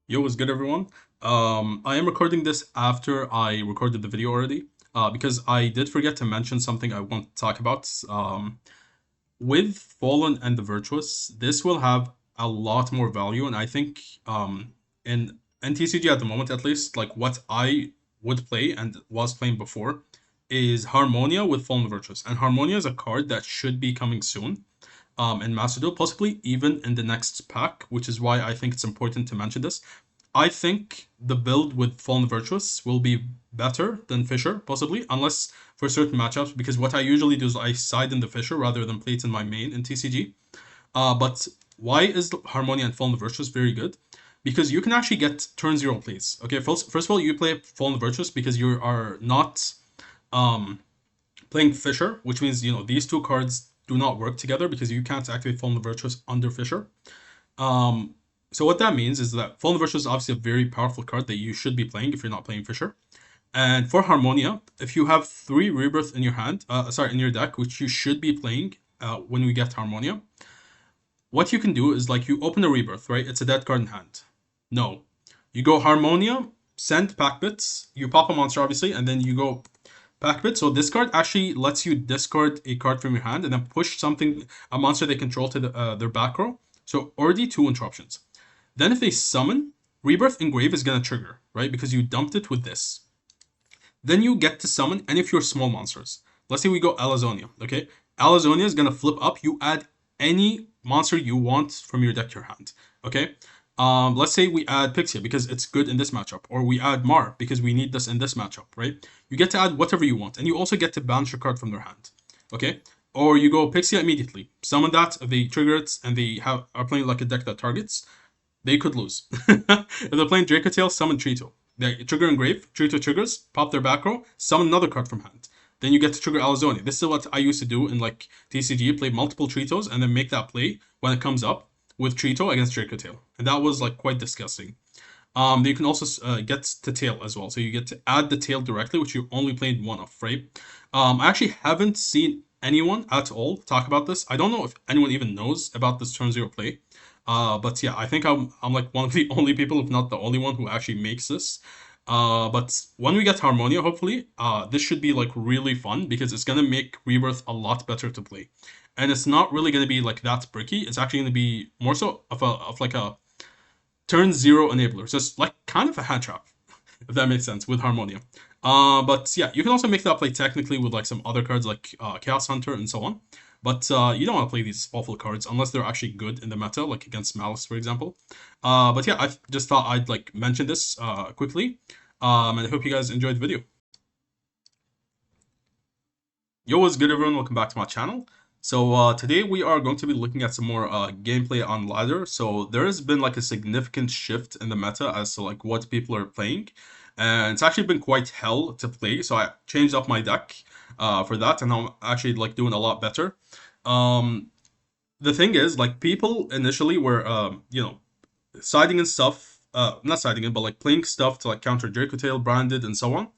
Yo, what's good, everyone? I am recording this after I recorded the video already, because I did forget to mention something I want to talk about. With Fallen and the Virtuous, this will have a lot more value, and I think in NTCG at the moment, at least, like what I would play and was playing before, is Harmonia with Fallen and the Virtuous, and Harmonia is a card that should be coming soon. In Master Duel, possibly even in the next pack, which is why I think it's important to mention this. I think the build with Fallen Virtuous will be better than Fisher, possibly, unless for certain matchups, because what I usually do is I side in the Fisher rather than play it in my main in TCG. But why is Harmonia and Fallen Virtuous very good? Because you can actually get turn zero plays. Okay, first of all, you play Fallen Virtuous because you are not um, playing Fisher, which means, these two cards do not work together because you can't activate Fallen Virtuous under Fisher. Um, so what that means is that Fallen Virtuous is obviously a very powerful card that you should be playing if you're not playing Fisher. And for Harmonia, if you have 3 Rebirth in your in your deck, which you should be playing when we get Harmonia, what you can do is like you open a Rebirth, right? It's a dead card in hand. No. You go Harmonia, send pack bits, you pop a monster obviously, and then you go pack bit. So this card actually lets you discard a card from your hand and then push a monster they control to their back row. So already 2 interruptions. Then if they summon, Rebirth Engrave is going to trigger, right? Because you dumped it with this. Then you get to summon any of your small monsters. Let's say we go Alazonia, okay? Alazonia is going to flip up. You add any monster you want from your deck to your hand, okay? Let's say we add Pixia because it's good in this matchup, or we add Mar because we need this in this matchup, right? You get to add whatever you want, and you also get to banish a card from their hand, okay? Or you go Pixia immediately, summon that, if they trigger it, and they are playing like a deck that targets, they could lose. If they're playing Draco Tail, summon Trito. They trigger Engrave, Trito triggers, pop their back row, summon another card from hand. Then you get to trigger Alazonia. This is what I used to do in like TCG, play multiple Tritos and then make that play when it comes up with Trito against Draco Tail. And that was like quite disgusting. You can also get to tail as well. So you get to add the tail directly, which you only played one of, right? I actually haven't seen anyone at all talk about this. I don't know if anyone even knows about this turn zero play. But yeah, I think I'm like one of the only people, if not the only one, who actually makes this. But when we get Harmonia, hopefully, this should be like really fun because it's gonna make Rebirth a lot better to play, and it's not really gonna be like that bricky. It's actually gonna be more so of like a turn zero enabler, so it's like kind of a hand trap, if that makes sense with Harmonia. But yeah, you can also make that play technically with like some other cards like Chaos Hunter and so on. But you don't want to play these awful cards unless they're actually good in the meta, like against Malice, for example. But yeah, I just thought I'd like mention this quickly. And I hope you guys enjoyed the video. Yo, what's good, everyone? Welcome back to my channel. So today we are going to be looking at some more gameplay on ladder. So there has been like a significant shift in the meta as to like what people are playing, and it's actually been quite hell to play. So I changed up my deck for that, and I'm actually like doing a lot better. Um, the thing is, like people initially were siding and stuff, not siding in, but like playing stuff to like counter Draco Tail, Branded, and so on.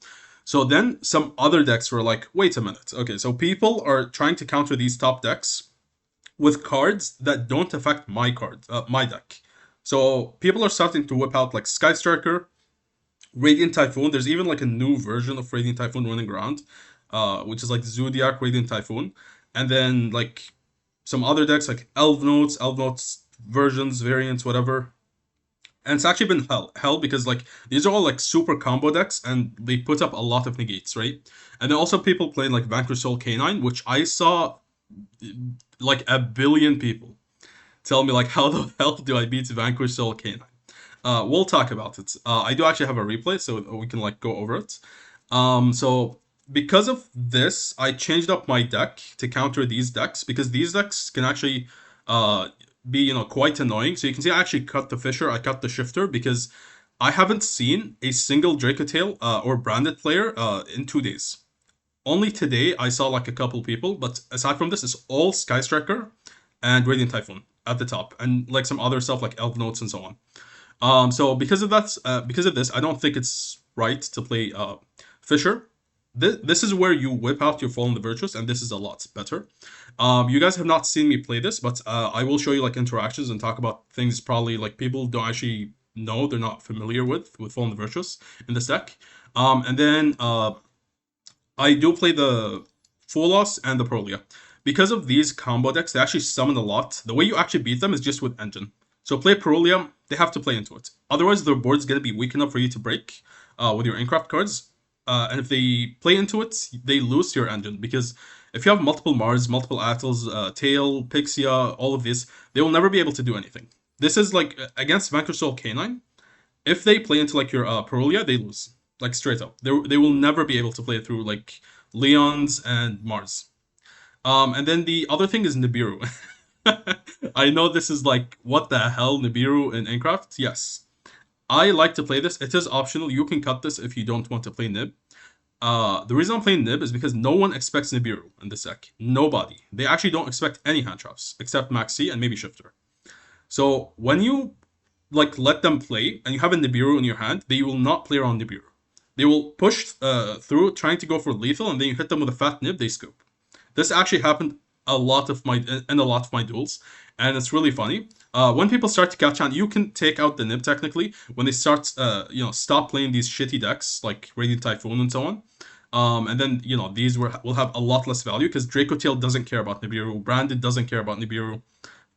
So then some other decks were like, wait a minute. Okay, so people are trying to counter these top decks with cards that don't affect my deck. So people are starting to whip out like Sky Striker, Radiant Typhoon. There's even like a new version of Radiant Typhoon running around, which is like Zodiac Radiant Typhoon. And then like some other decks like Elvnotes versions, variants, whatever. And it's actually been hell because like these are all like super combo decks and they put up a lot of negates, right? And then also people playing like Vanquish Soul K9, which I saw like a billion people tell me like how the hell do I beat Vanquish Soul K9? We'll talk about it. I do actually have a replay so we can like go over it. So because of this, I changed up my deck to counter these decks because these decks can actually be quite annoying. So you can see I actually cut the Fisher, I cut the Shifter because I haven't seen a single Draco Tail or Branded player in 2 days. Only today I saw like a couple people, but aside from this, it's all Sky Striker and Radiant Typhoon at the top, and like some other stuff like Elvnotes and so on. So because of that, because of this, I don't think it's right to play Fisher. This is where you whip out your Fallen the Virtuous, and this is a lot better. You guys have not seen me play this, but I will show you like interactions and talk about things probably like people don't actually know, they're not familiar with Fallen the Virtuous in this deck. And then I do play the Full Loss and the Prolia. Because of these combo decks, they actually summon a lot. The way you actually beat them is just with Engine. So play Prolia, they have to play into it. Otherwise, their board's going to be weak enough for you to break with your Enneacraft cards. And if they play into it, they lose to your Engine. Because if you have multiple Mars, multiple Atels, Tail, Pixia, all of these, they will never be able to do anything. This is like, against Vanquish Soul K9, if they play into like your Prolia, they lose. Like straight up. They will never be able to play through like Leons and Mars. And then the other thing is Nibiru. I know this is like, what the hell, Nibiru in Enneacraft? Yes. I like to play this. It is optional. You can cut this if you don't want to play Nib. The reason I'm playing Nib is because no one expects Nibiru in this deck. Nobody. They actually don't expect any hand traps, except Maxi and maybe Shifter. So when you like let them play and you have a Nibiru in your hand, they will not play around Nibiru. They will push through trying to go for lethal, and then you hit them with a fat nib, they scoop. This actually happened in a lot of my duels, and it's really funny. When people start to catch on, you can take out the nib technically when they start, stop playing these shitty decks like Radiant Typhoon and so on. And then these will have a lot less value because Draco Tail doesn't care about Nibiru, Branded doesn't care about Nibiru.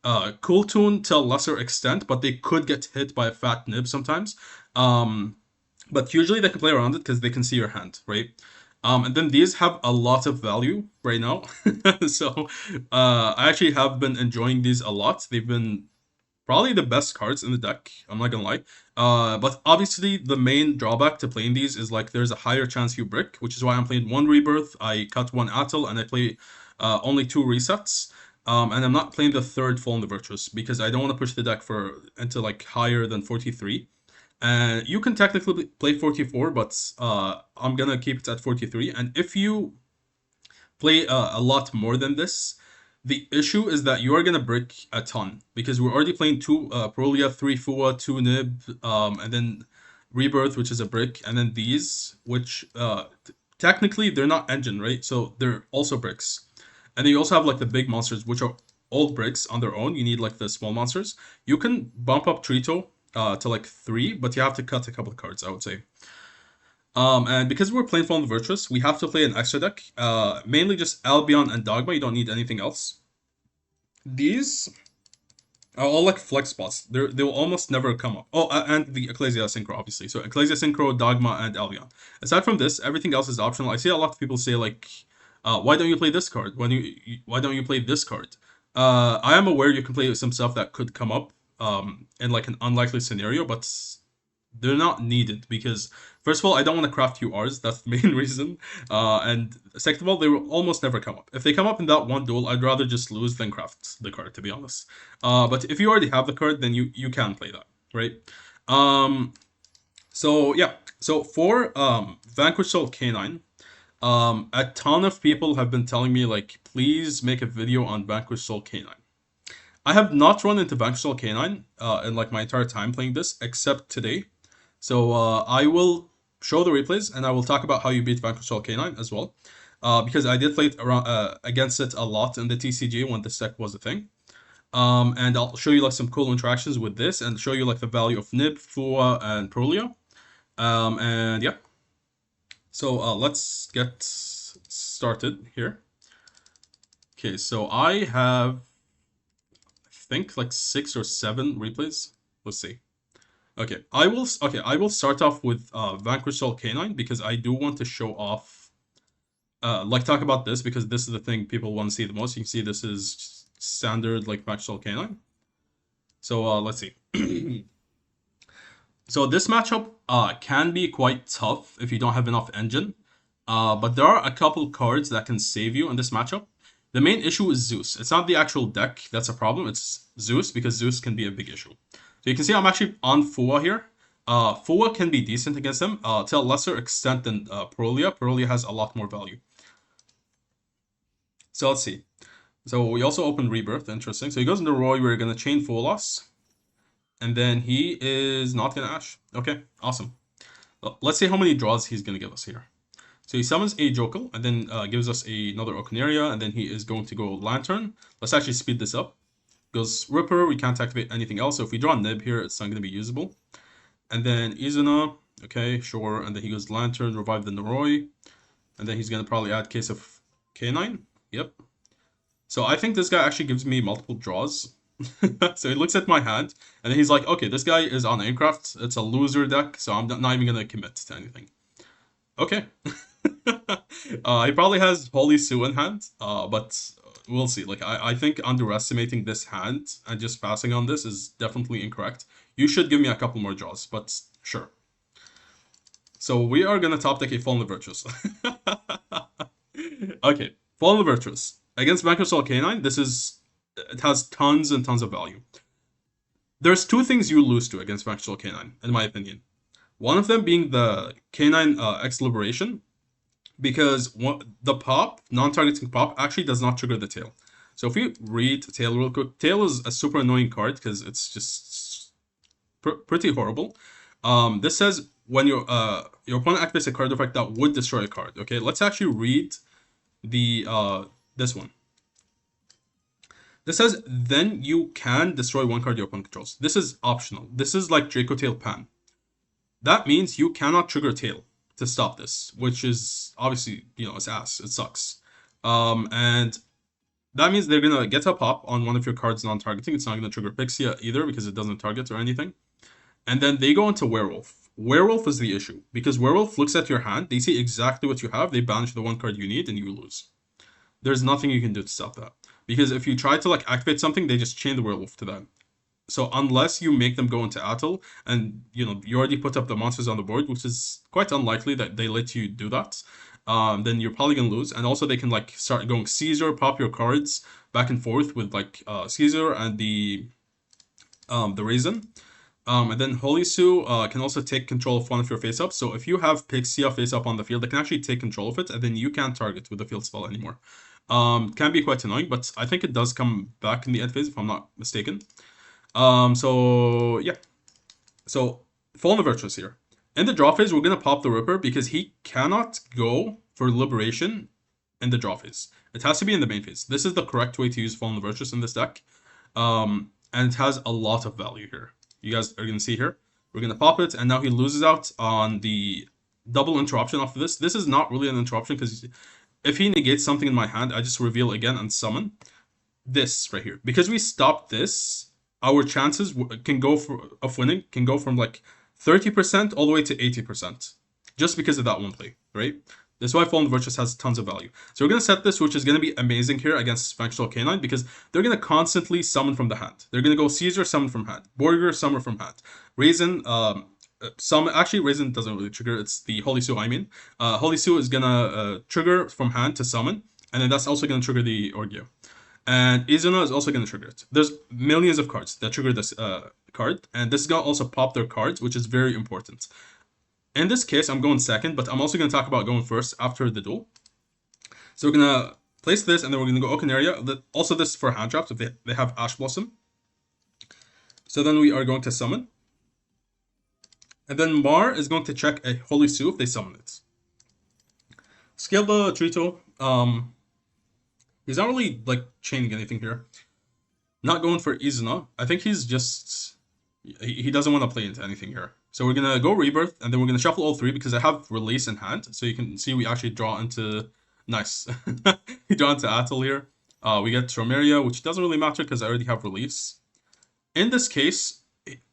Kewl Tune to a lesser extent, but they could get hit by a fat nib sometimes. But usually they can play around it because they can see your hand, right? And then these have a lot of value right now. So I actually have been enjoying these a lot. They've been probably the best cards in the deck, I'm not gonna lie. But obviously the main drawback to playing these is like there's a higher chance you brick, which is why I'm playing 1 Rebirth, I cut 1 Atel, and I play only 2 resets. And I'm not playing the 3rd Fallen the Virtuous because I don't want to push the deck into like higher than 43. And you can technically play 44, but I'm gonna keep it at 43. And if you play a lot more than this, the issue is that you are gonna brick a ton because we're already playing 2 Prolia, 3 Fua, 2 Nib, and then Rebirth, which is a brick, and then these, which technically they're not engine, right? So they're also bricks. And then you also have like the big monsters, which are all bricks on their own. You need like the small monsters. You can bump up Trito to like 3, but you have to cut a couple of cards, I would say. And because we're playing Fallen Virtuous, we have to play an extra deck. Mainly just Albion and Dogma. You don't need anything else. These are all like flex spots. They will almost never come up. Oh, and the Ecclesia Synchro, obviously. So Ecclesia Synchro, Dogma, and Albion. Aside from this, everything else is optional. I see a lot of people say like, why don't you play this card? Why don't you play this card? I am aware you can play some stuff that could come up in like an unlikely scenario, but they're not needed because first of all, I don't want to craft URs. That's the main reason. And second of all, they will almost never come up. If they come up in that one duel, I'd rather just lose than craft the card, to be honest. But if you already have the card, then you can play that, right? So yeah. So for Vanquish Soul K9, a ton of people have been telling me like, please make a video on Vanquish Soul K9. I have not run into Vanquish Soul K9 in like my entire time playing this, except today. So I will show the replays and I will talk about how you beat Vanquish Soul K9 as well. Because I did play it around, against it a lot in the TCG when this deck was a thing. And I'll show you like some cool interactions with this and show you like the value of Nib, Fua, and Prolia. And yeah. So let's get started here. Okay, so I have, I think like 6 or 7 replays. Let's see. Okay, I will start off with Vanquish Soul K9 because I do want to show off, like talk about this because this is the thing people want to see the most. You can see this is standard like Vanquish Soul K9. So let's see. So this matchup can be quite tough if you don't have enough engine, but there are a couple cards that can save you in this matchup. The main issue is Zeus. It's not the actual deck that's a problem, it's Zeus because Zeus can be a big issue. So you can see I'm actually on Fua here. Fua can be decent against him to a lesser extent than Prolia. Prolia has a lot more value. So let's see. So we also opened Rebirth, interesting. So he goes into Roy, we're going to chain Full Loss. And then he is not going to Ash. Okay, awesome. Well, let's see how many draws he's going to give us here. So he summons a Jokel, and then gives us another Oceaneria, and then he is going to go Lantern. Let's actually speed this up. Goes Ripper, we can't activate anything else, so if we draw Nib here, it's not going to be usable. And then Izuna, okay, sure. And then he goes Lantern, revive the Noroi. And then he's gonna probably add Case of K9. Yep. So I think this guy actually gives me multiple draws. So he looks at my hand, and then he's like, okay, this guy is on Enneacraft. It's a loser deck, so I'm not even gonna commit to anything. Okay. He probably has Holy Sue in hand, but we'll see. Like, I think underestimating this hand and just passing on this is definitely incorrect. You should give me a couple more draws, but sure. So we are gonna top deck a Fallen Virtuous. Okay, Fallen Virtuous. Against Vanquish Soul K9, it has tons and tons of value. There's two things you lose to against Vanquish Soul K9, in my opinion. One of them being the K9 X Liberation, because the pop, non-targeting pop, actually does not trigger the tail. So if we read tail real quick, tail is a super annoying card because it's just pretty horrible. This says when your opponent activates a card effect that would destroy a card. Okay, let's actually read the this one. This says then you can destroy one card your opponent controls. This is optional. This is like Draco Tail Pan. That means you cannot trigger tail to stop this, which is obviously, it's ass. It sucks. And that means they're gonna get a pop on one of your cards non-targeting. It's not gonna trigger Pixia either because it doesn't target or anything. And then they go into Werewolf. Werewolf is the issue because Werewolf looks at your hand, they see exactly what you have, they banish the one card you need, and you lose. There's nothing you can do to stop that. Because if you try to activate something, they just chain the Werewolf to that. So unless you make them go into Atl, and you already put up the monsters on the board, which is quite unlikely that they let you do that, then you're probably gonna lose. And also they can start going Caesar, pop your cards back and forth with Caesar and the Raisin. And then Holy Sue can also take control of one of your face-ups. So if you have Pixia face-up on the field, they can actually take control of it, and then you can't target with the field spell anymore. Can be quite annoying, but I think it does come back in the end phase, if I'm not mistaken. So yeah. So Fallen Virtuous here. In the draw phase, we're gonna pop the Ripper because he cannot go for Liberation in the draw phase. It has to be in the main phase. This is the correct way to use Fallen Virtuous in this deck. And it has a lot of value here. You guys are gonna see here. We're gonna pop it, and now he loses out on the double interruption off of this. This is not really an interruption because if he negates something in my hand, I just reveal again and summon this right here. Because we stopped this, our chances of winning can go from 30% all the way to 80%. Just because of that one play, right? That's why Fallen Virtuous has tons of value. So we're going to set this, which is going to be amazing here against Functional K9, because they're going to constantly summon from the hand. They're going to go Caesar, summon from hand. Borger, summon from hand. Raisin, actually, Raisin doesn't really trigger. It's the Holy Sue, I mean. Holy Sue is going to trigger from hand to summon, and then that's also going to trigger the Orgio. And Izuna is also going to trigger it. There's millions of cards that trigger this card, and this is going to also pop their cards, which is very important. In this case, I'm going second, but I'm also going to talk about going first after the duel. So we're going to place this, and then we're going to go Okinaria. Also, this is for hand traps if they have Ash Blossom. So then we are going to summon. And then Mar is going to check a Holy Sue if they summon it. Scaleba Trito, he's not really chaining anything here. Not going for Izuna. I think he's just... He doesn't want to play into anything here. So we're going to go Rebirth, and then we're going to shuffle all three because I have Release in hand. So you can see we actually draw into... Nice. We draw into Atl here. We get Tromeria, which doesn't really matter because I already have Release. In this case,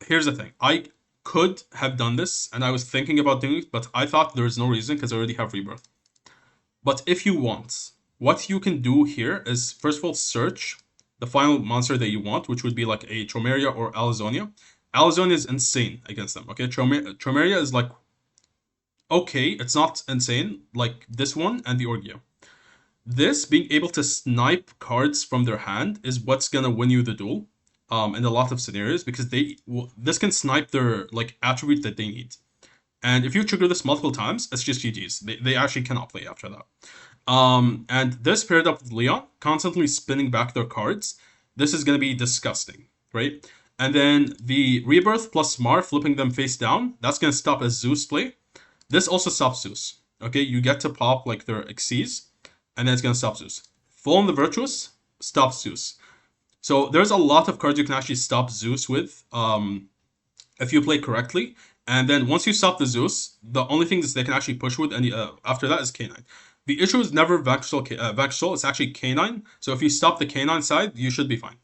here's the thing. I could have done this, and I was thinking about doing it, but I thought there is no reason because I already have Rebirth. But if you want, what you can do here is, first of all, search the final monster that you want, which would be like a Tromeria or Alizonia. Alizonia is insane against them, okay? Tromeria is okay, it's not insane, like this one and the Orgio. This, being able to snipe cards from their hand, is what's gonna win you the duel in a lot of scenarios, because this can snipe their attribute that they need. And if you trigger this multiple times, it's just GG's. They actually cannot play after that. And this paired up with Leon, constantly spinning back their cards, this is going to be disgusting, right? And then the Rebirth plus Mar flipping them face down, that's going to stop a Zeus play. This also stops Zeus, okay? You get to pop their Xyz, and then it's going to stop Zeus. Fallen the Virtuous stops Zeus. So there's a lot of cards you can actually stop Zeus with if you play correctly. And then once you stop the Zeus, the only thing that they can actually push with any after that is K9. The issue is never Vexel, it's actually K9. So if you stop the K9 side, you should be fine.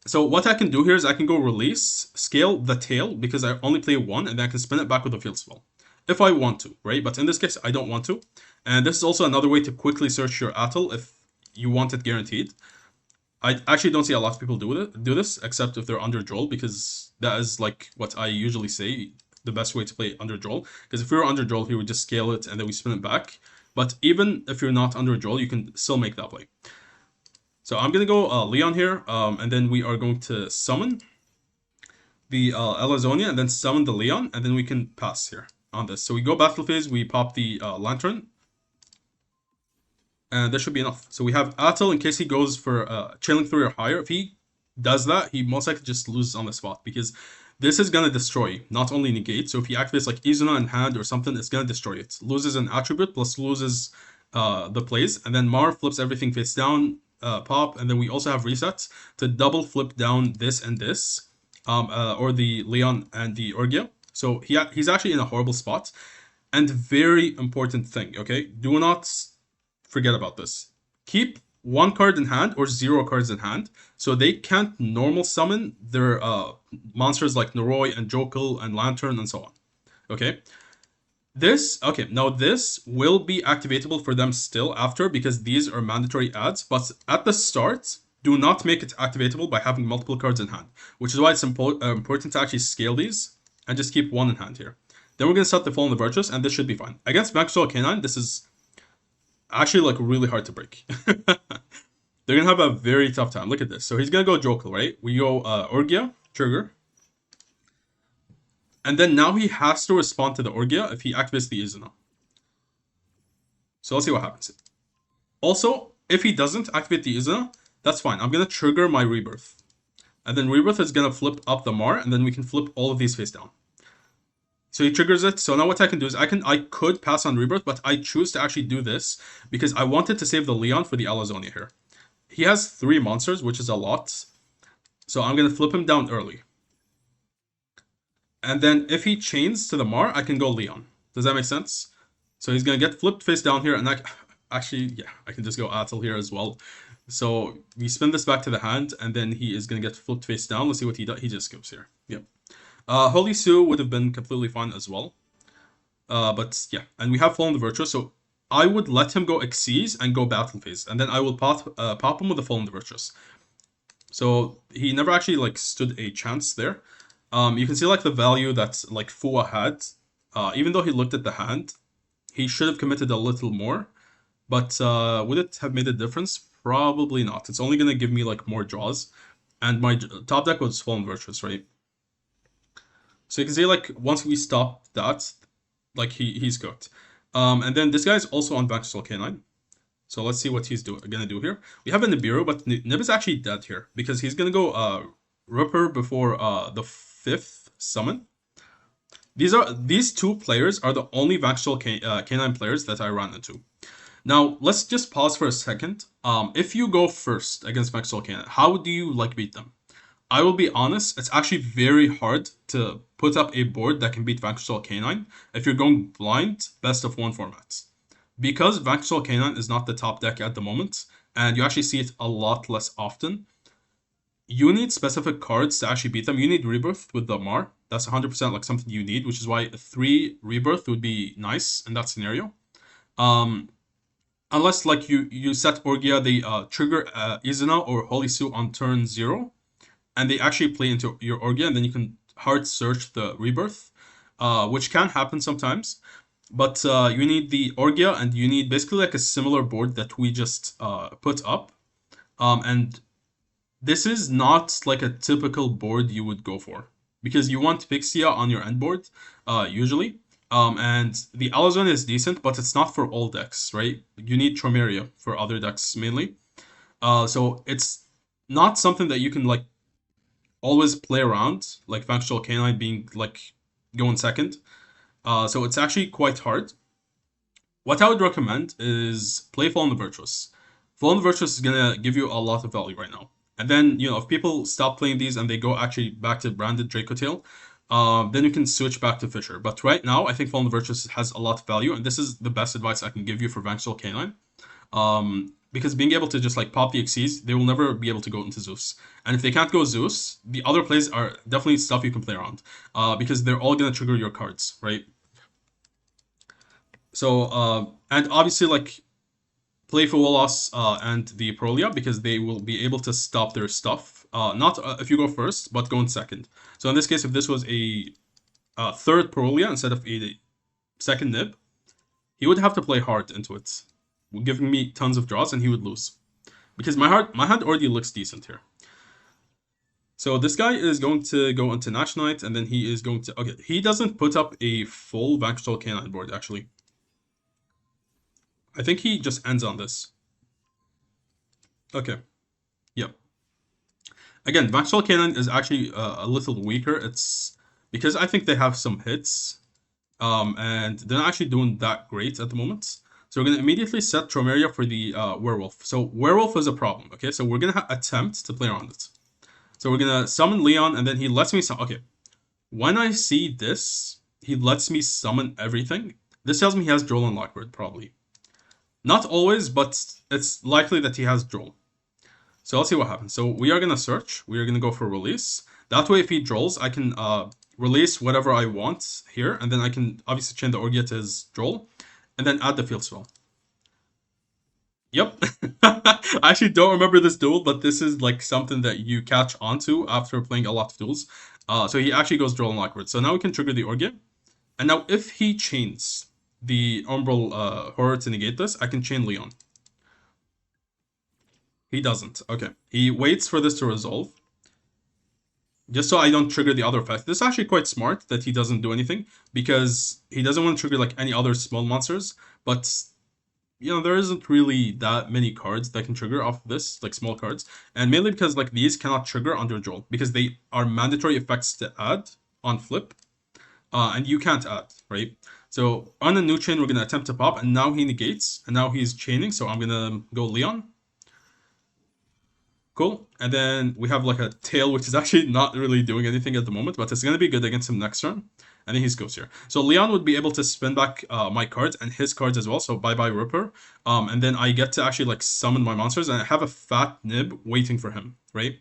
So what I can do here is I can go release, scale the tail, because I only play one, and then I can spin it back with a field spell. If I want to, right? But in this case, I don't want to. And this is also another way to quickly search your Atoll if you want it guaranteed. I actually don't see a lot of people do this, except if they're under Joel, because that is like what I usually say, the best way to play under Joel. Because if we were under Joel, he would just scale it and then we spin it back. But even if you're not under Joel, you can still make that play. So I'm going to go Leon here, and then we are going to summon the Elazonia, and then summon the Leon, and then we can pass here on this. So we go battle phase, we pop the Lantern, and this should be enough. So we have Atoll in case he goes for Chilling 3 or higher. If he does that, he most likely just loses on the spot, because this is going to destroy, not only negate. So if he activates like Izuna in hand or something, it's going to destroy it. Loses an attribute, plus loses the plays, and then Mar flips everything face down, pop, and then we also have resets to double flip down this and this, or the Leon and the Orgia. So he's actually in a horrible spot. And very important thing, okay? Do not forget about this. Keep one card in hand or 0 cards in hand, so they can't normal summon their monsters like Noroi and Jokel and Lantern and so on. Okay? Now this will be activatable for them still after, because these are mandatory adds, but at the start, do not make it activatable by having multiple cards in hand, which is why it's important to actually scale these and just keep one in hand here. Then we're going to start the Fallen the Virtuous, and this should be fine. Against Maxwell K9, this is actually like really hard to break. They're going to have a very tough time. Look at this. So he's going to go Jokel, right? We go Orgia, trigger. And then now he has to respond to the Orgia if he activates the Izuna. So let's see what happens. Also, if he doesn't activate the Izuna, that's fine. I'm going to trigger my Rebirth. And then Rebirth is going to flip up the Mar, and then we can flip all of these face down. So he triggers it. So now what I can do is I could pass on Rebirth, but I choose to actually do this because I wanted to save the Leon for the Alazonia here. He has 3 monsters, which is a lot. So I'm going to flip him down early. And then if he chains to the Mar, I can go Leon. Does that make sense? So he's going to get flipped face down here, and I can just go Atoll here as well. So we spin this back to the hand, and then he is going to get flipped face down. Let's see what he does. He just skips here. Yep. Holy Sue would have been completely fine as well. But yeah, and we have Fallen the Virtuous, so I would let him go Xyz and go Battle Phase, and then I will pop him with the Fallen the Virtuous. So he never actually like stood a chance there. You can see like the value that like Fua had. Even though he looked at the hand, he should have committed a little more. But would it have made a difference? Probably not. It's only going to give me like more draws. And my top deck was Fallen Virtuous, right? So you can see like once we stop that, like he's cooked. And then this guy is also on Baxter K9. So let's see what he's gonna do here. We have a Nibiru, but Nib is actually dead here because he's gonna go Ripper before the 5th summon. These 2 players are the only Baxter K9 players that I ran into. Now let's just pause for a second. If you go first against Baxter K9, how do you like beat them? I will be honest, it's actually very hard to put up a board that can beat Vanquished K9 if you're going blind, best of 1 formats. Because Vanquished K9 is not the top deck at the moment, and you actually see it a lot less often, you need specific cards to actually beat them. You need Rebirth with the Mar. That's 100% like something you need, which is why 3 Rebirth would be nice in that scenario. Unless like you set Orgia, they trigger Izuna or Holy Sue on turn 0. And they actually play into your Orgia, and then you can hard search the Rebirth, which can happen sometimes. But you need the Orgia, and you need basically like a similar board that we just put up. And this is not like a typical board you would go for, because you want Pixia on your end board, usually. And the Alazon is decent, but it's not for all decks, right? You need Tromeria for other decks mainly. So it's not something that you can like always play around, like Vanquished K9 being like going second. So it's actually quite hard. What I would recommend is play Fallen the Virtuous. Fallen the Virtuous is gonna give you a lot of value right now. And then, if people stop playing these and they go actually back to branded Draco Tail, then you can switch back to Fisher. But right now, I think Fallen Virtuous has a lot of value, and this is the best advice I can give you for Vanquishal K9. Because being able to just like pop the Xyz, they will never be able to go into Zeus. And if they can't go Zeus, the other plays are definitely stuff you can play around. Because they're all gonna trigger your cards, right? So, and obviously like play for Wolos and the Prolia because they will be able to stop their stuff. Not if you go first, but go in second. So in this case, if this was a third Prolia instead of a second Nib, he would have to play hard into it, giving me tons of draws, and he would lose. Because my hand already looks decent here. So this guy is going to go into Nash Knight, and then he is going to... Okay, he doesn't put up a full Vanquishal K9 board, actually. I think he just ends on this. Okay. Yep. Again, Vanquishal K9 is actually a little weaker. It's because I think they have some hits, and they're not actually doing that great at the moment. So we're going to immediately set Tromeria for the Werewolf. So Werewolf is a problem, okay? So we're going to attempt to play around it. So we're going to summon Leon, and then he lets me summon... Okay. When I see this, he lets me summon everything. This tells me he has Droll and Lockbird, probably. Not always, but it's likely that he has Droll. So let's see what happens. So we are going to search. We are going to go for release. That way, if he Drolls, I can release whatever I want here, and then I can obviously chain the Orgia to his Droll, and then add the field spell. Yep. I actually don't remember this duel, but this is like something that you catch onto after playing a lot of duels. So he actually goes Droll and Lockbird. So now we can trigger the Orgia. And now if he chains the Umbral Horror to negate this, I can chain Leon. He doesn't. Okay. He waits for this to resolve. Just so I don't trigger the other effect. This is actually quite smart that he doesn't do anything, because he doesn't want to trigger like any other small monsters, but you know, there isn't really that many cards that can trigger off of this, like small cards. And mainly because like these cannot trigger under Joel, because they are mandatory effects to add on flip. And you can't add, right? So on a new chain, we're going to attempt to pop, and now he negates, and now he's chaining, so I'm going to go Leon. Cool. And then we have like a tail, which is actually not really doing anything at the moment, but it's going to be good against him next turn. And then he goes here. So Leon would be able to spin back my cards and his cards as well. So bye-bye Ripper. And then I get to actually like summon my monsters, and I have a fat Nib waiting for him, right?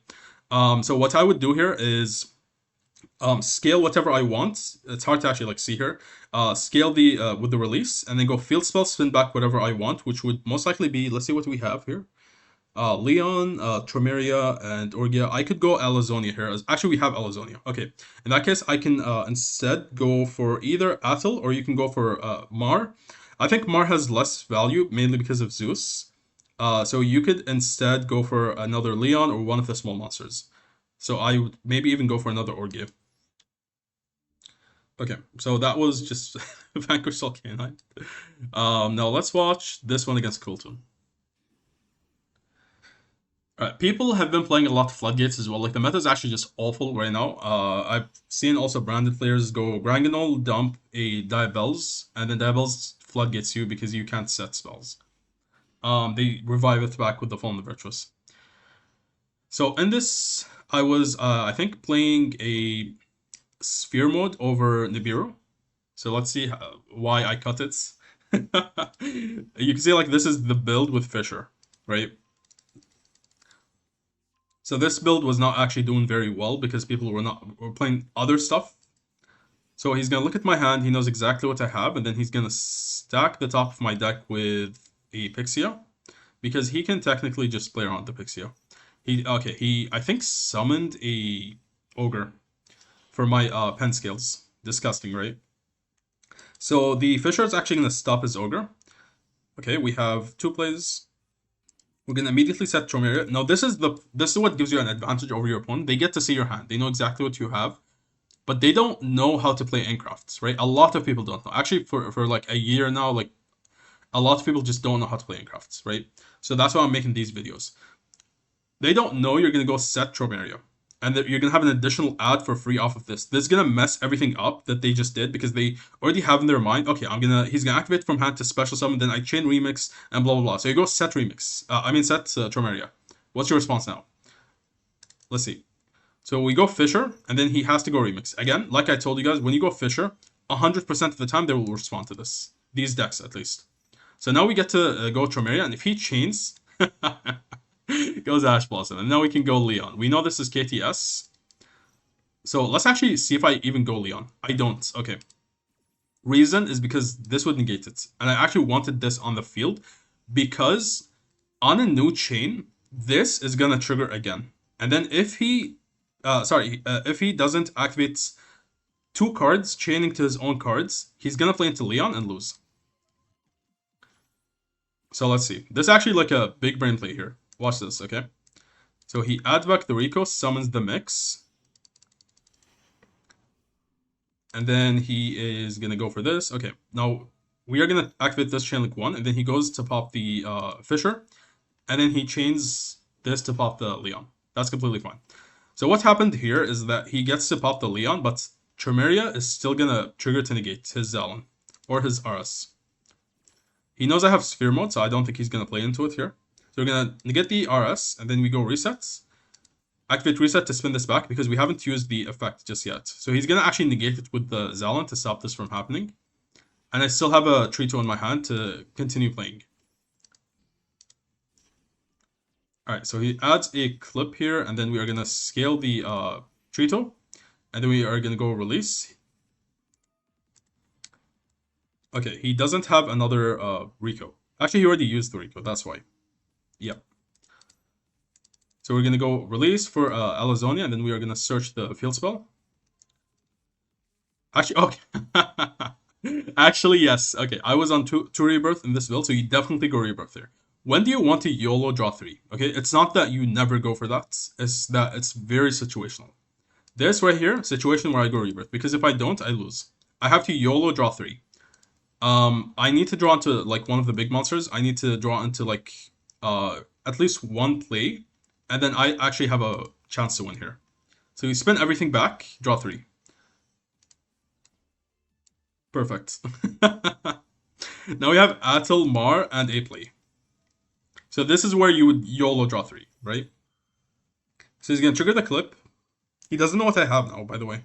So what I would do here is scale whatever I want. It's hard to actually like see here. Scale the with the release, and then go field spell, spin back whatever I want, which would most likely be, let's see what we have here. Leon, Tromeria, and Orgia. I could go Alazonia here. Actually, we have Alazonia. Okay. In that case, I can instead go for either Atel, or you can go for Mar. I think Mar has less value, mainly because of Zeus. So you could instead go for another Leon or one of the small monsters. So I would maybe even go for another Orgia. Okay, so that was just Vanquishal K9. Now let's watch this one against Kewl Tune. Alright, people have been playing a lot of Floodgates as well. Like, the meta is actually just awful right now. I've seen also branded players go Granganol, dump a Diabells, and then Diabells Floodgates you because you can't set spells. They revive it back with the Fallen Virtuous. So in this, I was, I think, playing a Sphere mode over Nibiru. So let's see why I cut it. You can see, like, this is the build with Fisher, right? So this build was not actually doing very well because people were playing other stuff. So he's gonna look at my hand, he knows exactly what I have, and then he's gonna stack the top of my deck with a Pixia, because he can technically just play around the Pixia. He I think summoned a Ogre for my pen scales. Disgusting, right? So the Fisher is actually gonna stop his Ogre. Okay, we have two plays. We're gonna immediately set Tromeria. Now this is what gives you an advantage over your opponent. They get to see your hand. They know exactly what you have, but they don't know how to play Enneacrafts, right? A lot of people don't know. Actually, for like a year now, like a lot of people just don't know how to play Enneacrafts, right? So that's why I'm making these videos. They don't know you're gonna go set Tromeria, and that you're gonna have an additional ad for free off of this. This is gonna mess everything up that they just did, because they already have in their mind, okay, he's gonna activate from hand to special summon, then I chain remix and blah blah blah. So you go set remix. Set Tromeria. What's your response now? Let's see. So we go Fisher, and then he has to go Remix. Again, like I told you guys, when you go Fisher, 100% of the time they will respond to this. These decks, at least. So now we get to go Tromeria, and if he chains, goes Ash Blossom. And now we can go Leon. We know this is KTS. So let's actually see if I even go Leon. I don't. Okay. Reason is because this would negate it. And I actually wanted this on the field because on a new chain, this is going to trigger again. And then if he if he doesn't activate 2 cards chaining to his own cards, he's gonna play into Leon and lose. So let's see. This is actually like a big brain play here. Watch this, okay? So he adds back the Rico, summons the mix. And then he is gonna go for this. Okay, now we are gonna activate this chain link 1, and then he goes to pop the Fisher, and then he chains this to pop the Leon. That's completely fine. So what happened here is that he gets to pop the Leon, but Tromeria is still gonna trigger to negate his Zalon or his RS. He knows I have Sphere Mode, so I don't think he's gonna play into it here. So we're gonna negate the RS, and then we go resets. Activate reset to spin this back because we haven't used the effect just yet. So he's gonna actually negate it with the Zalon to stop this from happening. And I still have a Trito in my hand to continue playing. Alright, so he adds a clip here, and then we are going to scale the Trito, and then we are going to go release. Okay, he doesn't have another Rico. Actually, he already used the Rico, that's why. Yep. So we're going to go release for Alazonia, and then we are going to search the field spell. Actually, okay. Actually, yes. Okay, I was on two Rebirth in this build, so you definitely go Rebirth there. When do you want to YOLO draw 3? Okay, it's not that you never go for that. It's that it's very situational. This right here, situation where I go Rebirth. Because if I don't, I lose. I have to YOLO draw 3. I need to draw into like one of the big monsters. I need to draw into like at least one play. And then I actually have a chance to win here. So you spin everything back, draw 3. Perfect. Now we have Atel, Mar, and a play. So this is where you would YOLO draw 3, right? So he's going to trigger the clip. He doesn't know what I have now, by the way.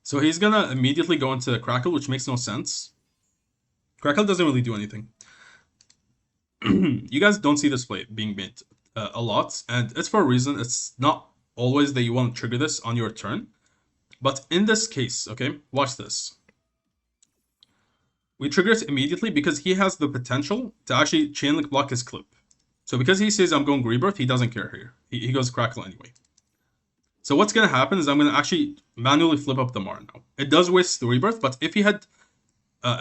So he's going to immediately go into Crackle, which makes no sense. Crackle doesn't really do anything. You guys don't see this play being made a lot, and it's for a reason. It's not always that you want to trigger this on your turn. But in this case, okay, watch this. We trigger it immediately because he has the potential to actually chain link block his clip. So because he says I'm going Rebirth, he doesn't care here. He goes Crackle anyway. So what's going to happen is I'm going to actually manually flip up the Mar now. It does waste the Rebirth, but if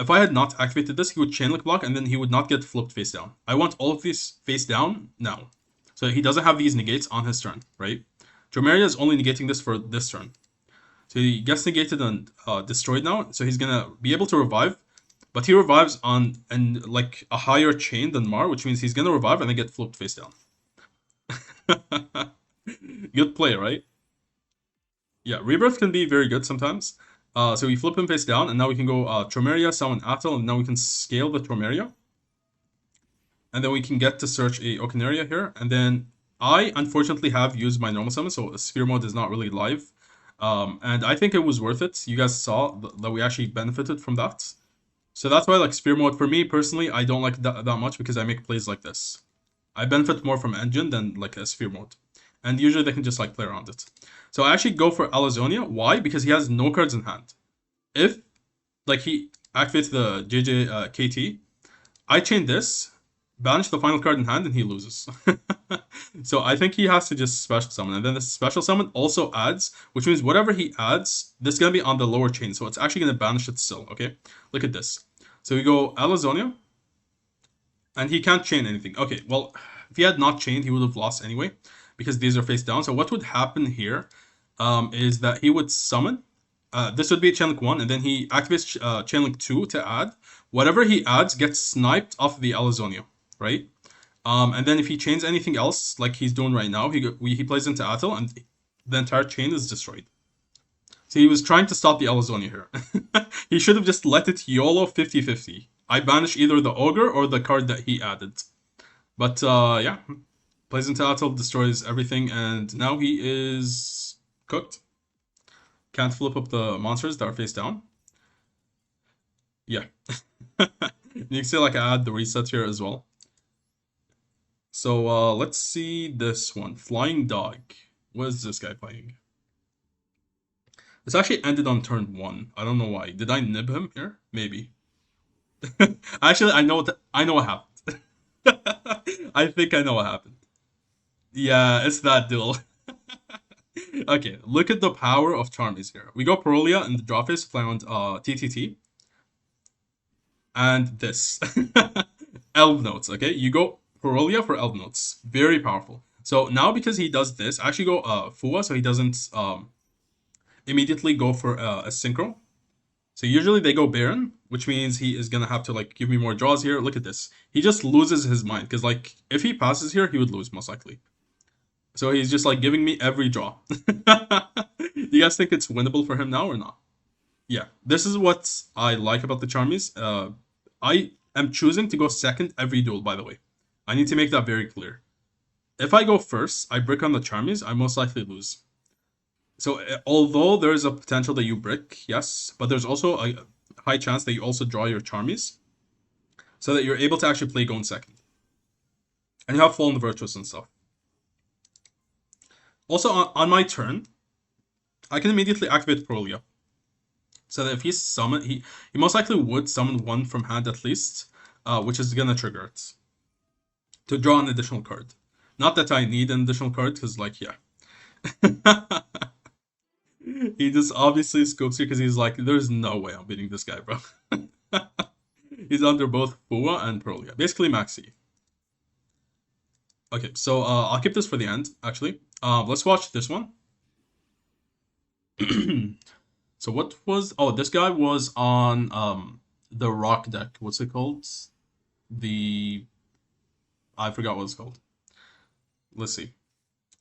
I had not activated this, he would chain link block and then he would not get flipped face down. I want all of these face down now. So he doesn't have these negates on his turn, right? Dromeria is only negating this for this turn. So he gets negated and destroyed now. So he's going to be able to revive. But he revives on like a higher chain than Mar, which means he's gonna revive and then get flipped face down. Good play, right? Yeah, Rebirth can be very good sometimes. So we flip him face down, and now we can go Tromeria, summon Atel, and now we can scale the Tromeria. And then we can get to search a Okinaria here. And then I, unfortunately, have used my normal summon, so Sphere Mode is not really live. And I think it was worth it. You guys saw that we actually benefited from that. So that's why, like, Sphere Mode, for me, personally, I don't like that much because I make plays like this. I benefit more from Engine than, like, a Sphere Mode. And usually they can just, like, play around it. So I actually go for Alazonia. Why? Because he has no cards in hand. If, like, he activates the JJ KT, I chain this, banish the final card in hand, and he loses. So I think he has to just special summon. And then the special summon also adds, which means whatever he adds, this is going to be on the lower chain. So it's actually going to banish it still, okay? Look at this. So we go Alazonia, and he can't chain anything. Okay, well, if he had not chained, he would have lost anyway, because these are face down. So what would happen here is that he would summon. This would be chain link 1, and then he activates chain link 2 to add. Whatever he adds gets sniped off the Alazonia, right? And then if he chains anything else, like he's doing right now, he plays into Atel, and the entire chain is destroyed. So he was trying to stop the Alazonia here. He should have just let it YOLO 50-50. I banish either the Ogre or the card that he added. But yeah, Plays into Atl, destroys everything, and now he is cooked. Can't flip up the monsters that are face down. Yeah. You can see like I add the reset here as well. So let's see this one. Flying Dog. What is this guy playing? This actually ended on turn 1. I don't know why. Did I nib him here? Maybe. Actually, I know what happened. I think I know what happened. Yeah, it's that duel. Okay, look at the power of Charmies here. We go Perolia in the draw phase, found TTT, and this. Elvnotes, okay? You go Perolia for Elvnotes. Very powerful. So now because he does this, I actually go Fua, so he doesn't immediately go for a Synchro. So usually they go Baron, which means he is gonna have to like give me more draws here. Look at this. He just loses his mind, because like if he passes here, he would lose most likely. So he's just like giving me every draw. Do you guys think it's winnable for him now or not? Yeah, this is what I like about the Charmies. I am choosing to go second every duel, by the way. I need to make that very clear. If I go first, I brick on the Charmies, I most likely lose. So although there is a potential that you brick, yes, but there's also a high chance that you also draw your Charmies, so that you're able to actually play going second. And you have Fallen Virtuous and stuff. Also, on my turn, I can immediately activate Perolia. So that if he summon, he most likely would summon one from hand at least, which is gonna trigger it. To draw an additional card. Not that I need an additional card, because like, yeah. He just obviously scopes you because he's like, there's no way I'm beating this guy, bro. He's under both Fua and Perolia. Basically Maxi. Okay, so I'll keep this for the end, actually. Let's watch this one. So what was... Oh, this guy was on the rock deck. What's it called? I forgot what it's called. Let's see.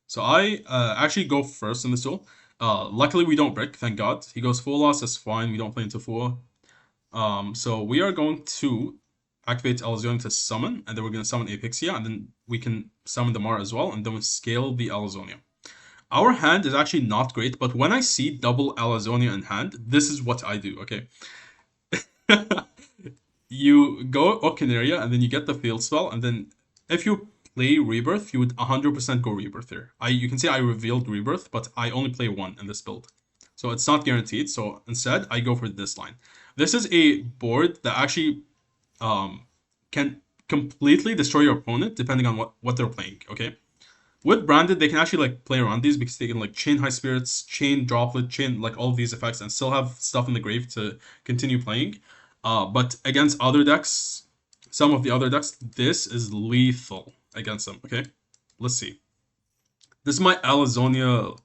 So I actually go first in this duel. Luckily we don't break, thank God. He goes full loss, that's fine. We don't play into Fua. So we are going to activate Alazonia to summon, and then we're going to summon Apixia, and then we can summon the Mara as well, and then we scale the Alazonia. Our hand is actually not great, but when I see double Alazonia in hand, this is what I do, okay? You go Okinaria, and then you get the field spell, and then if you play Rebirth, you would 100% go Rebirth here. You can see I revealed Rebirth, but I only play one in this build. So it's not guaranteed, so instead, I go for this line. This is a board that actually can completely destroy your opponent depending on what they're playing, okay? With Branded, they can actually like play around these because they can like chain High Spirits, chain Droplet, chain like all of these effects and still have stuff in the grave to continue playing. But against other decks, some of the other decks, this is lethal against them, okay? Let's see. This is my Alazonia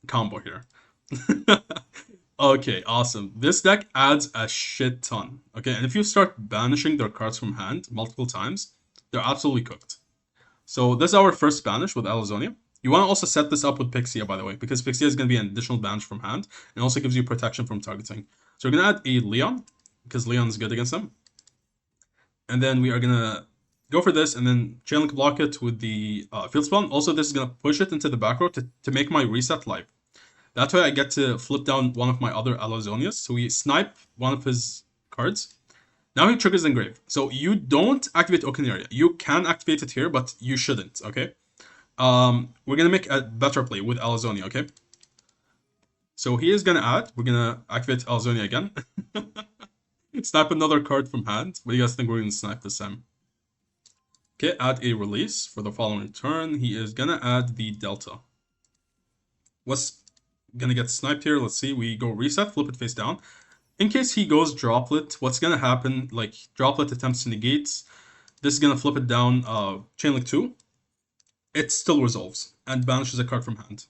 combo here. Okay, awesome. This deck adds a shit ton. Okay, and if you start banishing their cards from hand multiple times, they're absolutely cooked. So this is our first banish with Alazonia. You want to also set this up with Pixia, by the way, because Pixia is going to be an additional banish from hand, and also gives you protection from targeting. So we're going to add a Leon, because Leon is good against them. And then we are going to go for this, and then Chainlink block it with the field spell. Also, this is going to push it into the back row to make my reset live. That way I get to flip down one of my other Alazonias. So we snipe one of his cards. Now he triggers Engrave. So you don't activate Okinaria. You can activate it here, but you shouldn't, okay? We're going to make a better play with Alazonia, okay? So he is going to add. We're going to activate Alazonia again. Snipe another card from hand. What do you guys think we're going to snipe this time? Okay, add a release for the following turn. He is going to add the Delta. What's going to get sniped here? Let's see. We go reset, flip it face down. In case he goes Droplet, what's going to happen, like Droplet attempts to negate, this is going to flip it down Chainlink 2. It still resolves and banishes a card from hand.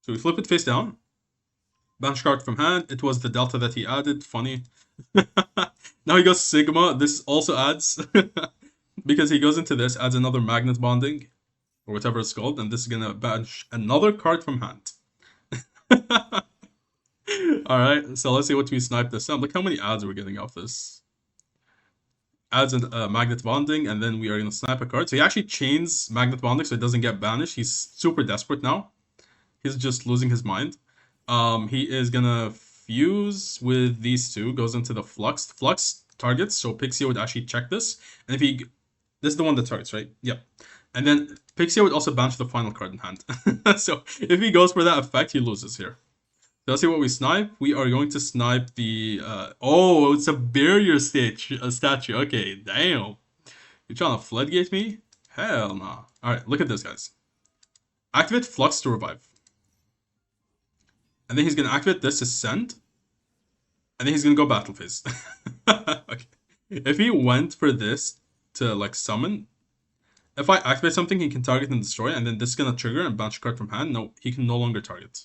So we flip it face down. Banish card from hand. It was the Delta that he added. Funny. Now he goes Sigma. This also adds, because he goes into this, adds another Magnet Bonding, or whatever it's called, and this is going to banish another card from hand. Alright, so let's see what we snipe this time. Look how many ads we're getting off this. adds a magnet bonding, and then we are gonna snipe a card. So he actually chains magnet bonding so it doesn't get banished. He's super desperate now. He's just losing his mind. He is gonna fuse with these two, goes into the flux. Flux targets, so Pixie would actually check this. And if he, this is the one that targets, right? Yep. And then Pixie would also banish the final card in hand. So if he goes for that effect, he loses here. So let's see what we snipe. We are going to snipe the, oh, it's a barrier statue. Okay, damn. You're trying to floodgate me? Hell nah. Alright, look at this, guys. Activate Flux to revive. And then he's going to activate this to send. And then he's going to go battle phase. Okay. If he went for this to, like, summon, if I activate something, he can target and destroy, and then this is going to trigger and banish a card from hand. No, he can no longer target.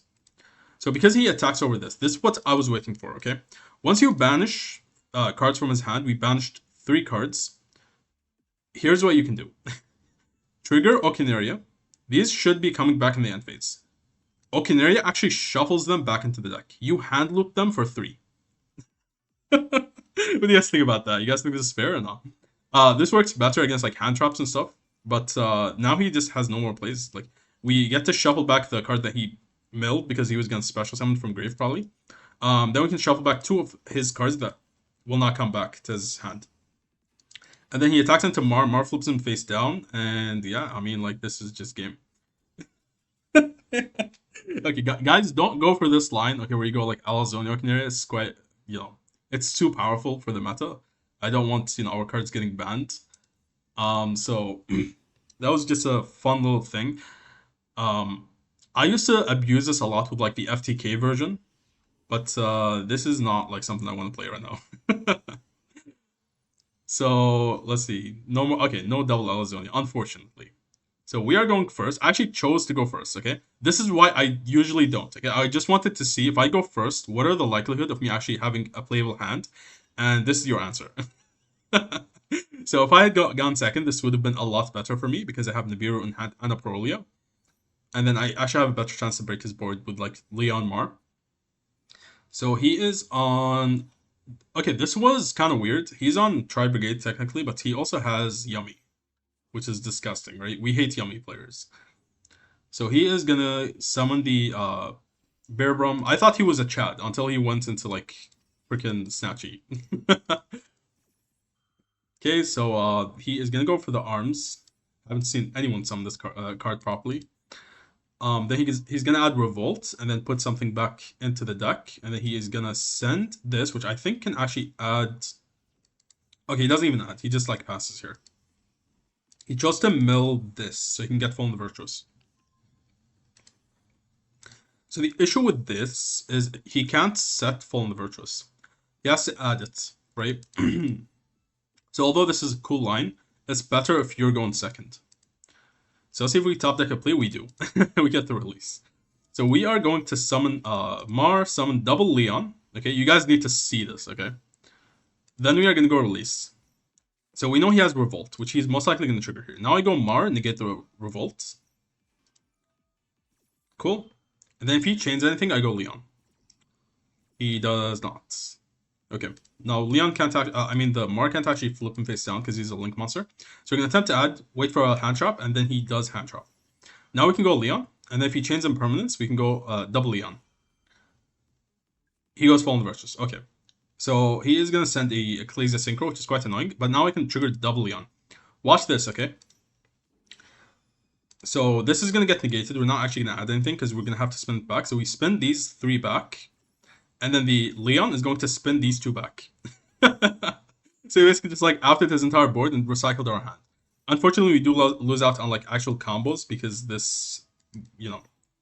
So because he attacks over this is what I was waiting for, okay? Once you banish cards from his hand, we banished 3 cards. Here's what you can do. Trigger Okinaria. These should be coming back in the end phase. Okinaria actually shuffles them back into the deck. You hand loop them for 3. What do you guys think about that? You guys think this is fair or not? This works better against like hand traps and stuff, but now he just has no more plays. Like we get to shuffle back the card that he milled because he was gonna special summon from grave probably. Then we can shuffle back 2 of his cards that will not come back to his hand. And then he attacks into Mar. Mar flips him face down, and yeah, I mean like this is just game. Okay, guys, don't go for this line. Okay, where you go like Alazonia Canary. It's quite, you know, it's too powerful for the meta. I don't want, you know, our cards getting banned. So that was just a fun little thing. I used to abuse this a lot with like the FTK version, but this is not like something I want to play right now. So let's see. No more. Okay, no double Alazonia, unfortunately. So we are going first. I actually chose to go first, okay? This is why I usually don't, okay? I just wanted to see if I go first, what are the likelihood of me actually having a playable hand? And this is your answer. So if I had gone second, this would have been a lot better for me because I have Nibiru in hand and a Prolia. And then I actually have a better chance to break his board with like Leon Mar. So he is on... Okay, this was kind of weird. He's on Tri-Brigade technically, but he also has Yummy, which is disgusting, right? We hate Yummy players. So he is gonna summon the Bear Brum. I thought he was a Chad until he went into like freaking Snatchy. Okay, so he is gonna go for the arms. I haven't seen anyone summon this card properly. Then he's gonna add Revolt and then put something back into the deck, and then he is gonna send this, which I think can actually add. Okay, he doesn't even add. He just like passes here. He chose to mill this so he can get Fallen the Virtuous. So the issue with this is he can't set Fallen the Virtuous. He has to add it, right? So although this is a cool line, it's better if you're going second. So let's see if we top deck a play. We do. We get the release. So we are going to summon Mar, summon double Leon. Okay, you guys need to see this, okay? Then we are going to go release. So we know he has Revolt, which he's most likely going to trigger here. Now I go Mar, negate the Revolt. Cool. And then if he chains anything, I go Leon. He does not. Okay. Now Leon can't the Mar can't actually flip him face down because he's a Link monster. So we're going to attempt to add, wait for a hand trap, and then he does hand trap. Now we can go Leon, and then if he chains impermanence, we can go double Leon. He goes Fallen Virtuous. Okay. So he is going to send a Ecclesia Synchro, which is quite annoying. But now I can trigger double Leon. Watch this, okay? So this is going to get negated. We're not actually going to add anything because we're going to have to spin it back. So we spin these 3 back. And then the Leon is going to spin these 2 back. So basically just like after this entire board and recycled our hand. Unfortunately, we do lose out on like actual combos because this, you know,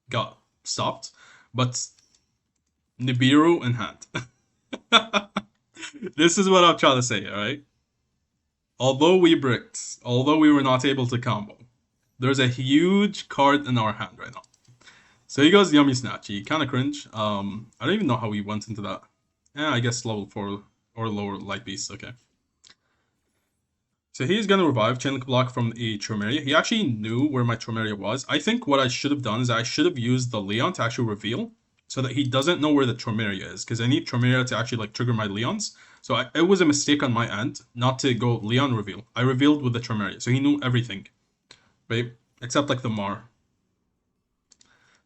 got stopped. But Nibiru in hand. This is what I'm trying to say, alright? Although we bricked, although we were not able to combo, there's a huge card in our hand right now. So he goes Yummy Snatchy, kind of cringe. I don't even know how we went into that. I guess level 4 or lower Light Beast, okay. So he's gonna revive Chainlink Block from a Tromeria. He actually knew where my Tromeria was. I think what I should have done is I should have used the Leon to actually reveal, so that he doesn't know where the Tromeria is, because I need Tromeria to actually like trigger my Leons. So it was a mistake on my end not to go Leon reveal. I revealed with the Tremeria, so he knew everything, right? Except like the Mar.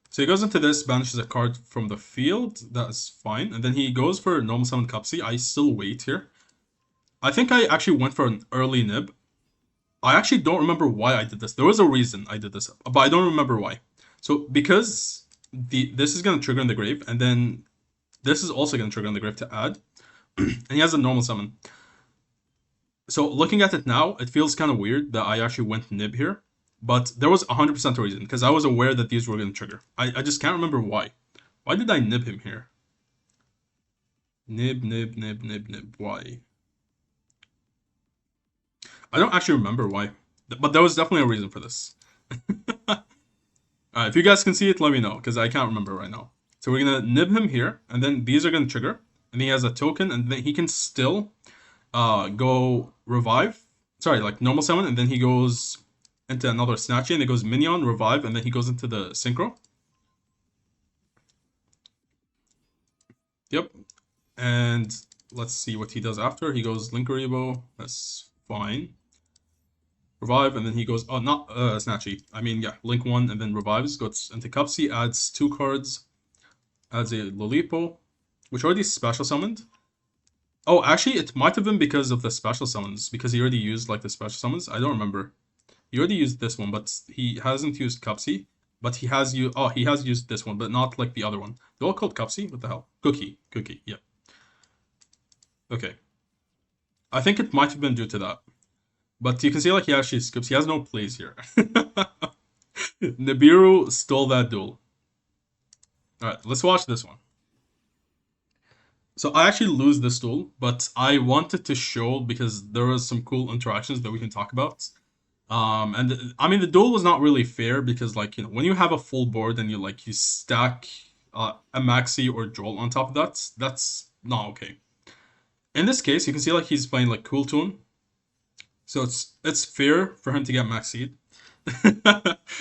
So he goes into this, banishes a card from the field. That's fine. And then he goes for normal summon Cupsy. I still wait here. I think I actually went for an early nib. I actually don't remember why I did this. There was a reason I did this, but I don't remember why. So because this is going to trigger in the grave, and then this is also going to trigger in the grave to add. And he has a normal summon. So looking at it now, it feels kind of weird that I actually went nib here. But there was 100% a reason, because I was aware that these were going to trigger. I just can't remember why. Why did I nib him here? Nib. Why? I don't actually remember why. But there was definitely a reason for this. Alright, if you guys can see it, let me know, because I can't remember right now. So we're going to nib him here, and then these are going to trigger. And he has a token, and then he can still go revive. Sorry, like normal summon, and then he goes into another Snatchy, and it goes Minion, revive, and then he goes into the Synchro. Yep. And let's see what he does after. He goes Linkuriboh. That's fine. Revive, and then he goes... Oh, not Snatchy. I mean, yeah, Link 1, and then revives. Goes into Cupsy, adds 2 cards. Adds a Lolipo, which already special summoned. Oh, actually, it might have been because of the special summons, because he already used, like, the special summons. I don't remember. He already used this one, but he hasn't used Cupsy. But he has used... Oh, he has used this one, but not, like, the other one. They're all called Cupsy? What the hell? Cookie, yep. Okay. I think it might have been due to that. But you can see, like, he actually skips. He has no plays here. Nibiru stole that duel. Alright, let's watch this one. So I actually lose this duel, but I wanted to show because there was some cool interactions that we can talk about. And I mean, the duel was not really fair because, like, you know, when you have a full board and you stack a Maxi or Joel on top of that, that's not okay. In this case, you can see, like, he's playing, like, Kewl Tune. So it's fair for him to get Max Seed.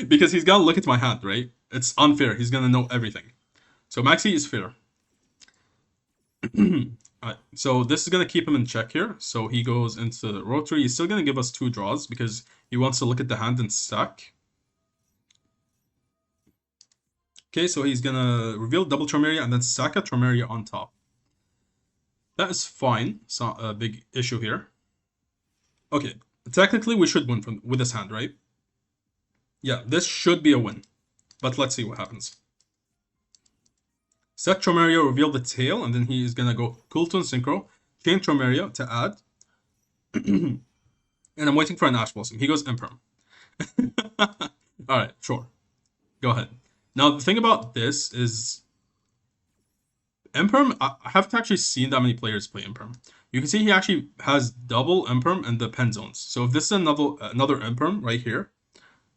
Because he's gonna look at my hand, right? It's unfair. He's gonna know everything. So Maxi is fair. Alright, so this is gonna keep him in check here. So he goes into the rotary. He's still gonna give us 2 draws because he wants to look at the hand and stack. Okay, so he's gonna reveal double Tremeria and then stack a Tremeria on top. That is fine. It's not a big issue here. Okay, technically we should win with this hand, right? Yeah, this should be a win. But let's see what happens. Set Tremeria, reveal the tail, and then he is gonna go Kewl Tune Synchro, chain Tremeria to add. And I'm waiting for an Ash Blossom. He goes Imperm. Alright, sure. Go ahead. Now, the thing about this is... Imperm, I haven't actually seen that many players play Imperm. You can see he actually has double Imperm in the pen zones. So if this is another Imperm right here,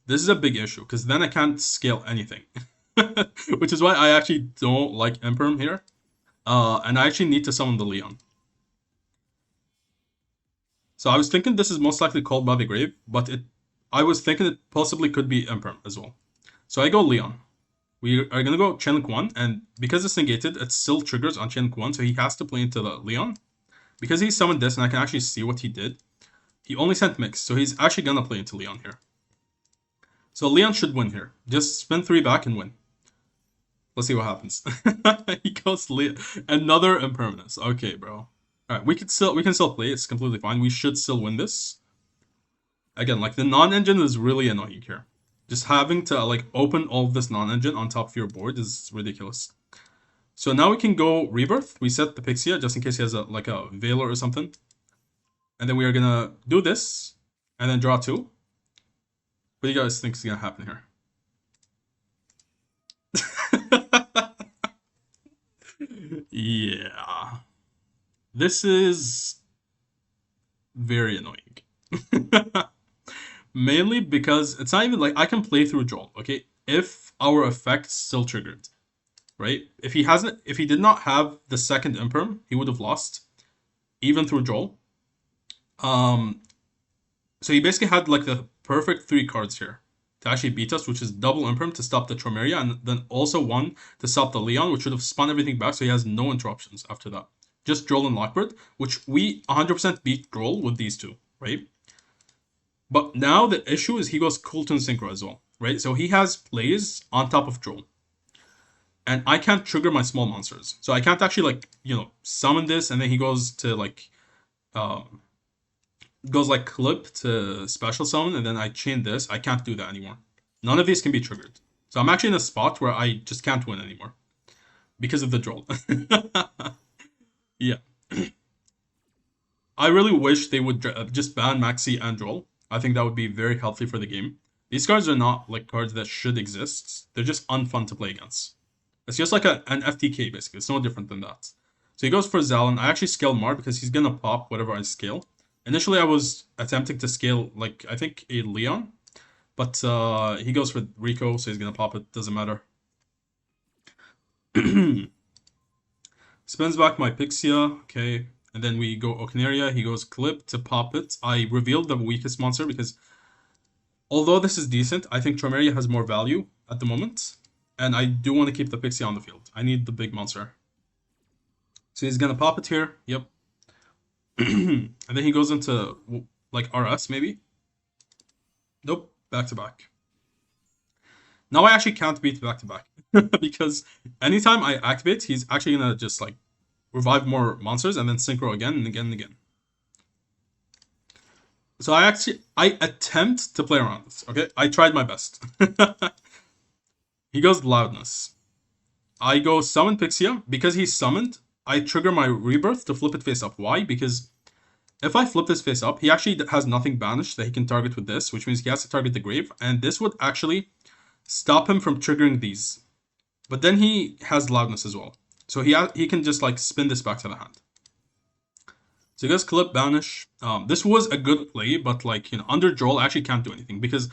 this is a big issue, because then I can't scale anything. Which is why I actually don't like Imperm here. And I actually need to summon the Leon. So I was thinking this is most likely called by the grave, but I was thinking it possibly could be Imperm as well. So I go Leon. We are going to go Chain Link 1, and because it's negated, it still triggers on Chain Link 1, so he has to play into the Leon. Because he summoned this, and I can actually see what he did, he only sent Mix, so he's actually going to play into Leon here. So Leon should win here. Just spin 3 back and win. Let's see what happens. He goes Leon. Another Impermanence. Okay, bro. Alright, we can still play, it's completely fine. We should still win this. Again, like, the non-engine is really annoying here. Just having to, like, open all of this non-engine on top of your board is ridiculous. So now we can go Rebirth. We set the Pixia just in case he has a Veiler or something. And then we are gonna do this. And then draw 2. What do you guys think is gonna happen here? Yeah. This is very annoying. Mainly because it's not even like I can play through Joel, okay? If our effect still triggered, right? If he did not have the second Imperm, he would have lost, even through Joel. So he basically had like the perfect 3 cards here to actually beat us, which is double Imperm to stop the Tremeria, and then also 1 to stop the Leon, which would have spun everything back, so he has no interruptions after that. just Droll and Lockbird, which we 100% beat Droll with these two, right? But now the issue is he goes Kewl Tune Synchro as well, right? So he has plays on top of Droll. And I can't trigger my small monsters. So I can't actually, like, summon this, and then he goes to, like, clip to special summon, and then I chain this. I can't do that anymore. None of these can be triggered. So I'm actually in a spot where I just can't win anymore because of the Droll. Yeah. I really wish they would just ban Maxi and Droll. I think that would be very healthy for the game. These cards are not like cards that should exist. They're just unfun to play against. It's just like an FTK, basically. It's no different than that. So he goes for Zalin. I actually scale Mar because he's going to pop whatever I scale. Initially, I was attempting to scale, like, I think a Leon. But he goes for Rico, so he's going to pop it. Doesn't matter. Spins back my Pixia. Okay. And then we go Okneria. He goes Clip to pop it. I revealed the weakest monster because although this is decent, I think Tromeria has more value at the moment. And I do want to keep the Pixie on the field. I need the big monster. So he's going to pop it here. Yep. And then he goes into, like, RS, maybe? Nope. Back to back. Now I actually can't beat back to back. Because anytime I activate, he's actually going to just, like, revive more monsters and then synchro again and again and again. So I attempt to play around this, okay? I tried my best. He goes Loudness. I go Summon Pixia. Because he's summoned, I trigger my Rebirth to flip it face up. Why? Because if I flip this face up, he actually has nothing banished that he can target with this, which means he has to target the Grave, and this would actually stop him from triggering these. But then he has Loudness as well. So he can just, like, spin this back to the hand. So he goes Clip, Banish. This was a good play, but, like, under Droll, I actually can't do anything because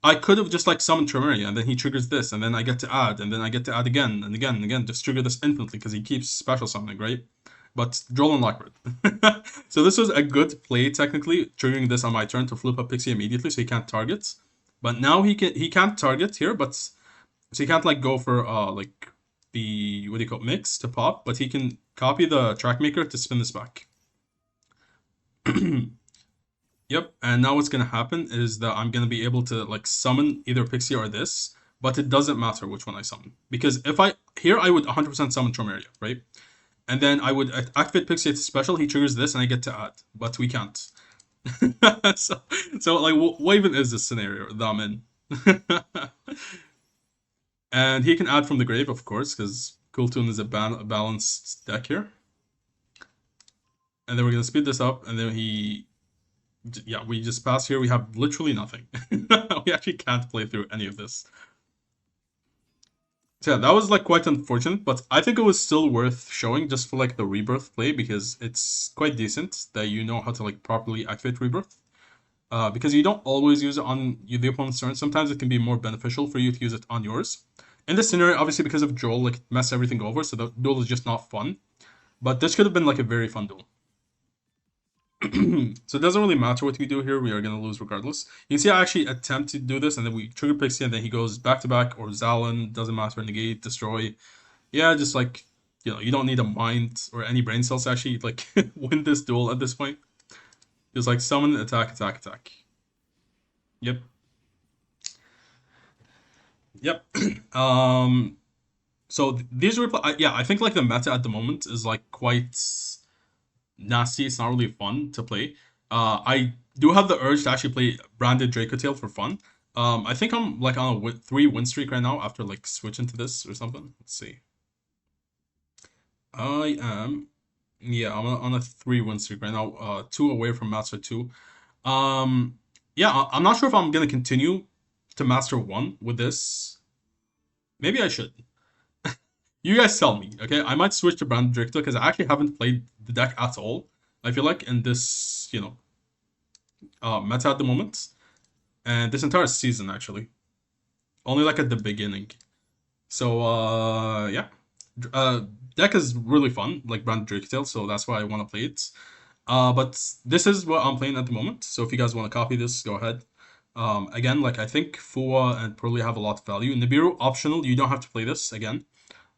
I could have just, like, summoned Tremeria, and then he triggers this, and then I get to add, and then I get to add again, and again, and again, just trigger this infinitely, because he keeps special summoning, right? But Droll and Lockbird. So this was a good play, technically, triggering this on my turn to flip up Pixie immediately, so he can't target. But now he can't target here, but so he can't, like, go for, like, the, what do you call it, mix to pop, but he can copy the Trackmaker to spin this back. Yep, and now what's gonna happen is that I'm gonna be able to, like, summon either Pixie or this, but it doesn't matter which one I summon. Because if I would 100% summon Tromeria, right? And then I would activate Pixie at special, he triggers this, and I get to add. But we can't. so like, what even is this scenario that I'm in? And he can add from the grave, of course, because Kewl Tune is a balanced deck here. And then we're gonna speed this up, and then we just pass here. We have literally nothing. We actually can't play through any of this. So yeah, that was, like, quite unfortunate, but I think it was still worth showing just for, like, the Rebirth play, because it's quite decent that you know how to, like, properly activate Rebirth. Because you don't always use it on the opponent's turn. Sometimes it can be more beneficial for you to use it on yours. In this scenario, obviously, because of Joel, like, mess everything over, so the duel is just not fun. But this could have been, like, a very fun duel. So it doesn't really matter what we do here. We are going to lose regardless. You can see I actually attempt to do this, and then we trigger Pixie, and then he goes back-to-back, or Zalin, doesn't matter, negate, destroy. Yeah, just, like, you don't need a mind or any brain cells to actually, like, win this duel at this point. Just, like, summon, attack, attack, attack. Yep. Yep. So these replay, yeah, I think, like, the meta at the moment is, like, quite nasty. It's not really fun to play. I do have the urge to actually play Branded Dracotail for fun. I think I'm, like, on a 3 win streak right now after, like, switching to this or something. Let's see. I am, yeah, I'm on a 3 win streak right now. 2 away from Master 2. Yeah, I'm not sure if I'm gonna continue to Master 1 with this. Maybe I should. You guys tell me, okay? I might switch to Branded Dracotail because I actually haven't played the deck at all. I feel like in this, meta at the moment. And this entire season, actually. Only, like, at the beginning. So, yeah. Deck is really fun, like Branded Dracotail, so that's why I want to play it. But this is what I'm playing at the moment, so if you guys want to copy this, go ahead. Again, like, I think Fua and Pearly have a lot of value. Nibiru, optional, you don't have to play this, again.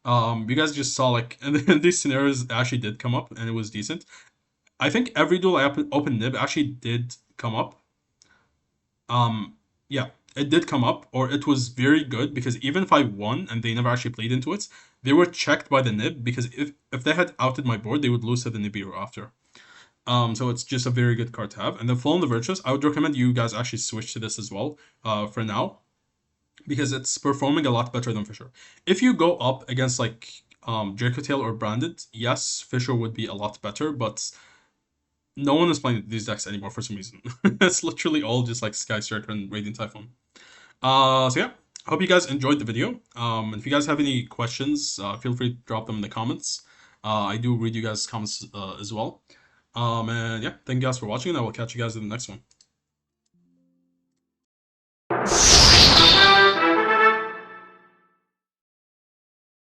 You guys just saw like, and then these scenarios actually did come up, and it was decent. I think every duel I opened nib actually did come up. Um, yeah, it did come up, or it was very good because even if I won and they never actually played into it, they were checked by the nib because if they had outed my board, they would lose to the Nibiru after. So it's just a very good card to have. And then Fallen the Virtuous, I would recommend you guys actually switch to this as well, for now, because it's performing a lot better than Fisher. If you go up against like Draco Tail or Branded, yes, Fisher would be a lot better, but no one is playing these decks anymore for some reason. It's literally all just like Sky Striker and Radiant Typhoon. So yeah, I hope you guys enjoyed the video. If you guys have any questions, feel free to drop them in the comments. I do read you guys' comments as well. And yeah, thank you guys for watching, and I will catch you guys in the next one.